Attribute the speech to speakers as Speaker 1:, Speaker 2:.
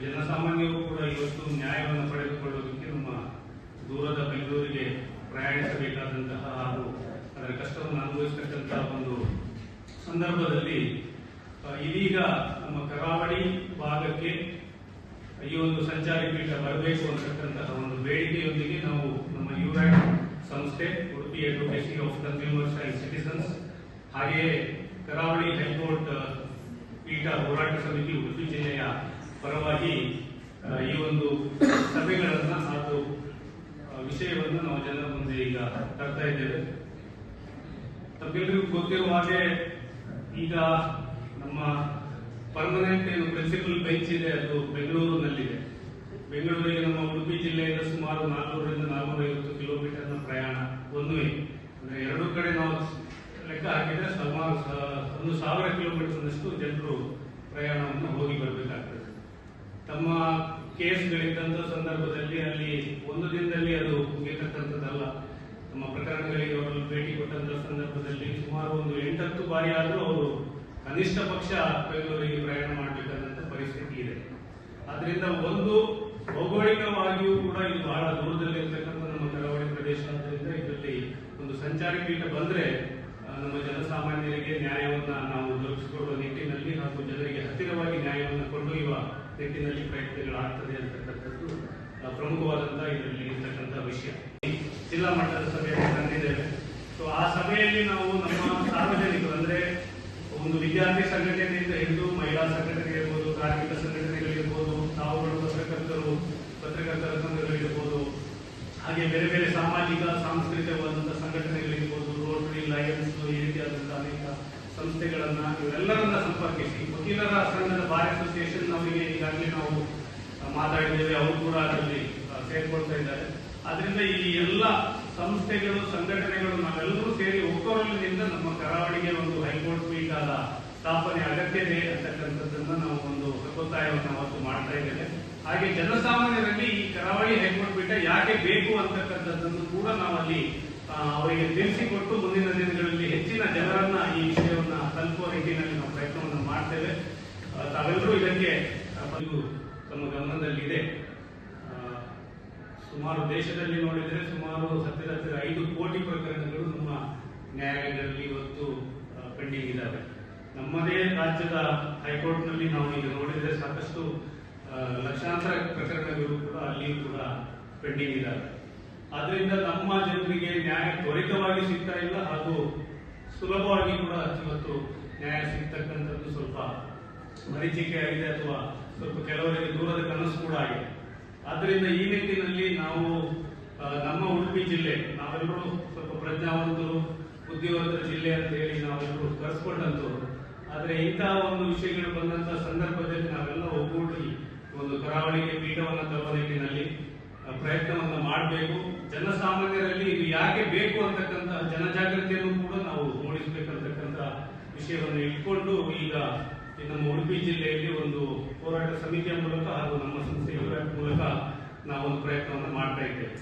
Speaker 1: ಜನಸಾಮಾನ್ಯರು ಕೂಡ ಇವತ್ತು ನ್ಯಾಯವನ್ನು ಪಡೆದುಕೊಳ್ಳೋದಕ್ಕೆ ನಮ್ಮ ದೂರದ ಬೆಂಗಳೂರಿಗೆ ಪ್ರಯಾಣಿಸಬೇಕಾದಂತಹ ಹಾಗೂ ಅದರ ಕಷ್ಟವನ್ನು ಅನುಭವಿಸತಕ್ಕಂತಹ ಒಂದು ಸಂದರ್ಭದಲ್ಲಿ ಇದೀಗ ನಮ್ಮ ಕರಾವಳಿ ಭಾಗಕ್ಕೆ ಈ ಒಂದು ಸಂಚಾರಿ ಪೀಠ ಬರಬೇಕು ಅಂತಕ್ಕಂತಹ ಒಂದು ಬೇಡಿಕೆಯೊಂದಿಗೆ ನಾವು ನಮ್ಮ ಯುರೈಟ್ ಸಂಸ್ಥೆ, Udupi advocacy of consumers and citizens, ಹಾಗೆಯೇ ಕರಾವಳಿ ಹೈಕೋರ್ಟ್ ಪೀಠ ಹೋರಾಟ ಸಮಿತಿ ಉಡುಪಿ ಜಿಲ್ಲೆಯ ಪರವಾಗಿ ಈ ಒಂದು ಸಭೆಗಳನ್ನು ಹಾಗೂ ವಿಷಯವನ್ನು ನಾವು ಜನರ ಮುಂದೆ ಈಗ ತರ್ತಾ ಇದ್ದೇವೆ. ತಮ್ಮೆಲ್ಲರಿಗೂ ಗೊತ್ತಿರುವ ಹಾಗೆ ಈಗ ನಮ್ಮ ಪರ್ಮನೆಂಟ್ ಏನು ಪ್ರಿನ್ಸಿಪಲ್ ಬೆಂಚ್ ಇದೆ ಅದು ಬೆಂಗಳೂರಿನಲ್ಲಿದೆ. ಬೆಂಗಳೂರಿಗೆ ನಮ್ಮ ಉಡುಪಿ ಜಿಲ್ಲೆಯಿಂದ ಸುಮಾರು 400 ರಿಂದ 450 ಕಿಲೋಮೀಟರ್ನ ಪ್ರಯಾಣ ಒನ್ ವೇ, ಅಂದ್ರೆ ಎರಡೂ ಕಡೆ ನಾವು ಲೆಕ್ಕ ಹಾಕಿದ್ರೆ ಸುಮಾರು 1000 ಕಿಲೋಮೀಟರ್ನಷ್ಟು ಜನರು ಪ್ರಯಾಣವನ್ನು ಹೋಗಿ ಬರಬೇಕಾಗ್ತದೆ. ತಮ್ಮ ಕೇಸ್ಗಳಿದ್ದಂಥ ಸಂದರ್ಭದಲ್ಲಿ ಅಲ್ಲಿ ಒಂದು ದಿನದಲ್ಲಿ ಅದು ಮುಗಿಯತಕ್ಕಂಥದ್ದಲ್ಲ. ನಮ್ಮ ಪ್ರಕರಣಗಳಿಗೆ ಅವರು ಭೇಟಿ ಕೊಟ್ಟಂತ ಸಂದರ್ಭದಲ್ಲಿ ಸುಮಾರು ಒಂದು 8-10 ಬಾರಿ ಆದರೂ ಅವರು ಕನಿಷ್ಠ ಪಕ್ಷ ಬೆಂಗಳೂರಿಗೆ ಪ್ರಯಾಣ ಮಾಡಬೇಕಾದಂತ ಪರಿಸ್ಥಿತಿ ಇದೆ. ಆದ್ರಿಂದ ಒಂದು ಭೌಗೋಳಿಕವಾಗಿಯೂ ಕೂಡ ಇದು ಬಹಳ ದೂರದಲ್ಲಿ ಇರತಕ್ಕಂಥ ನಮ್ಮ ಕರಾವಳಿ ಪ್ರದೇಶ ಆದ್ದರಿಂದ ಇದರಲ್ಲಿ ಒಂದು ಸಂಚಾರಿ ಪೀಠ ಬಂದ್ರೆ ನಮ್ಮ ಜನಸಾಮಾನ್ಯರಿಗೆ ನ್ಯಾಯವನ್ನ ನಾವು ದೊರಕಿಸಿಕೊಡುವ ನಿಟ್ಟಿನಲ್ಲಿ ಹಾಗೂ ಜನರಿಗೆ ಹತ್ತಿರವಾಗಿ ನ್ಯಾಯವನ್ನು ಕೊಂಡೊಯ್ಯುವ ನಿಟ್ಟಿನಲ್ಲಿ ಪ್ರಯತ್ನಗಳಾಗ್ತದೆ ಅಂತಕ್ಕಂಥದ್ದು ಪ್ರಮುಖವಾದಂತಹ ಇದರಲ್ಲಿ ಇರತಕ್ಕಂತಹ ವಿಷಯ. ಜಿಲ್ಲಾ ಮಟ್ಟದ ಸಭೆಯನ್ನು ತಂದಿದ್ದೇವೆ. ಸೊ ಆ ಸಭೆಯಲ್ಲಿ ನಾವು ನಮ್ಮ ಸಾರ್ವಜನಿಕರು ಅಂದ್ರೆ ಒಂದು ವಿದ್ಯಾರ್ಥಿ ಸಂಘಟನೆಯಿಂದ ಹಿಡಿದು ಮಹಿಳಾ ಸಂಘಟನೆ ಇರ್ಬೋದು, ಕಾರ್ಮಿಕ ಸಂಘಟನೆಗಳಿರ್ಬೋದು, ತಾವುಗಳು ಪತ್ರಕರ್ತರ ಸಂಘಗಳಿರ್ಬೋದು, ಹಾಗೆ ಬೇರೆ ಬೇರೆ ಸಾಮಾಜಿಕ ಸಾಂಸ್ಕೃತಿಕವಾದಂತಹ ಸಂಘಟನೆಗಳಿರ್ಬೋದು, ರೋಟರಿ, ಲಯನ್ಸ್, ಈ ರೀತಿಯಾದಂತಹ ಅನೇಕ ಸಂಸ್ಥೆಗಳನ್ನ ಇವೆಲ್ಲರನ್ನ ಸಂಪರ್ಕಿಸಿ ವಕೀಲರ ಸಂಘದ ಬಾರ್ ಅಸೋಸಿಯೇಷನ್ ಅವರಿಗೆ ಈಗಾಗಲೇ ನಾವು ಮಾತಾಡಿದ್ದೇವೆ, ಅವರು ಕೂಡ ಅದರಲ್ಲಿ ಸೇರ್ಕೊಳ್ತಾ ಇದ್ದಾರೆ. ಆದ್ರಿಂದ ಈ ಎಲ್ಲ ಸಂಸ್ಥೆಗಳು, ಸಂಘಟನೆಗಳು ನಾವೆಲ್ಲರೂ ಸೇರಿ ಒಕ್ಕೊರಲಿನಿಂದ ನಮ್ಮ ಕರಾವಳಿಗೆ ಒಂದು ಹೈಕೋರ್ಟ್ ಪೀಠದ ಸ್ಥಾಪನೆ ಅಗತ್ಯತೆ ಅಂತಕ್ಕಂಥದ್ದನ್ನ ನಾವು ಒಂದು ಒತ್ತಾಯವನ್ನು ಅವತ್ತು ಮಾಡ್ತಾ ಇದ್ದೇವೆ. ಹಾಗೆ ಜನಸಾಮಾನ್ಯರಲ್ಲಿ ಈ ಕರಾವಳಿ ಹೈಕೋರ್ಟ್ ಪೀಠ ಯಾಕೆ ಬೇಕು ಅಂತಕ್ಕಂಥದ್ದನ್ನು ಕೂಡ ನಾವು ಅಲ್ಲಿ ಅವರಿಗೆ ತಿಳಿಸಿಕೊಟ್ಟು ಮುಂದಿನ ದಿನಗಳಲ್ಲಿ ಹೆಚ್ಚಿನ ಜನರನ್ನ ಈ ವಿಷಯವನ್ನ ತಲುಪುವ ನಿಟ್ಟಿನಲ್ಲಿ ನಾವು ಪ್ರಯತ್ನವನ್ನು ಮಾಡ್ತೇವೆ. ತಾವೆಲ್ಲರೂ ಇದಕ್ಕೆ ತಮ್ಮ ಗಮನದಲ್ಲಿದೆ. ಸುಮಾರು ದೇಶದಲ್ಲಿ ನೋಡಿದರೆ ಸುಮಾರು ಹತ್ತಿರ 5 ಕೋಟಿ ಪ್ರಕರಣಗಳು ನಮ್ಮ ನ್ಯಾಯಾಲಯಗಳಲ್ಲಿ ಇವತ್ತು ಪೆಂಡಿಂಗ್ ಇದ್ದಾವೆ. ನಮ್ಮದೇ ರಾಜ್ಯದ ಹೈಕೋರ್ಟ್ ನಲ್ಲಿ ನಾವು ಈಗ ನೋಡಿದರೆ ಸಾಕಷ್ಟು ಲಕ್ಷಾಂತರ ಪ್ರಕರಣಗಳು ಕೂಡ ಅಲ್ಲಿಯೂ ಕೂಡ ಪೆಂಡಿಂಗ್ ಇದ್ದಾವೆ. ಆದ್ರಿಂದ ನಮ್ಮ ಜನರಿಗೆ ನ್ಯಾಯ ತ್ವರಿತವಾಗಿ ಸಿಗ್ತಾ ಇಲ್ಲ ಹಾಗೂ ಸುಲಭವಾಗಿ ಕೂಡ ಇವತ್ತು ನ್ಯಾಯ ಸಿಗ್ತಕ್ಕಂಥದ್ದು ಸ್ವಲ್ಪ ಮರೀಚಿಕೆ ಆಗಿದೆ ಅಥವಾ ಸ್ವಲ್ಪ ಕೆಲವರಿಗೆ ದೂರದ ಕನಸು ಕೂಡ ಆಗಿದೆ. ಆದ್ರಿಂದ ಈ ನಿಟ್ಟಿನಲ್ಲಿ ನಾವು ನಮ್ಮ ಉಡುಪಿ ಜಿಲ್ಲೆ ನಾವೆಲ್ಲರೂ ಸ್ವಲ್ಪ ಪ್ರಜ್ಞಾವಂತರು, ಬುದ್ಧಿವಂತರ ಜಿಲ್ಲೆ ಅಂತ ಹೇಳಿ ನಾವೆಲ್ಲರೂ ಕರೆಸ್ಕೊಂಡಂತವರು. ಆದ್ರೆ ಇಂತಹ ಒಂದು ವಿಷಯಗಳು ಬಂದಂತಹ ಸಂದರ್ಭದಲ್ಲಿ ನಾವೆಲ್ಲ ಒಗ್ಗೂಡಿ ಒಂದು ಕರಾವಳಿಗೆ ಪೀಠವನ್ನು ತರುವ ನಿಟ್ಟಿನಲ್ಲಿ ಪ್ರಯತ್ನವನ್ನು ಮಾಡಬೇಕು. ಜನಸಾಮಾನ್ಯರಲ್ಲಿ ಇದು ಯಾಕೆ ಬೇಕು ಅಂತಕ್ಕಂಥ ಜನಜಾಗೃತಿಯನ್ನು ಕೂಡ ನಾವು ಮೂಡಿಸಬೇಕಂತಕ್ಕಂಥ ವಿಷಯವನ್ನು ಇಟ್ಕೊಂಡು ಈಗ ನಮ್ಮ ಉಡುಪಿ ಜಿಲ್ಲೆಯಲ್ಲಿ ಒಂದು ಹೋರಾಟ ಸಮಿತಿಯ ಮೂಲಕ ಹಾಗೂ ನಮ್ಮ ಸಂಸ್ಥೆಯ ಮೂಲಕ ನಾವೊಂದು ಪ್ರಯತ್ನವನ್ನು ಮಾಡ್ತಾ ಇದ್ದೇವೆ.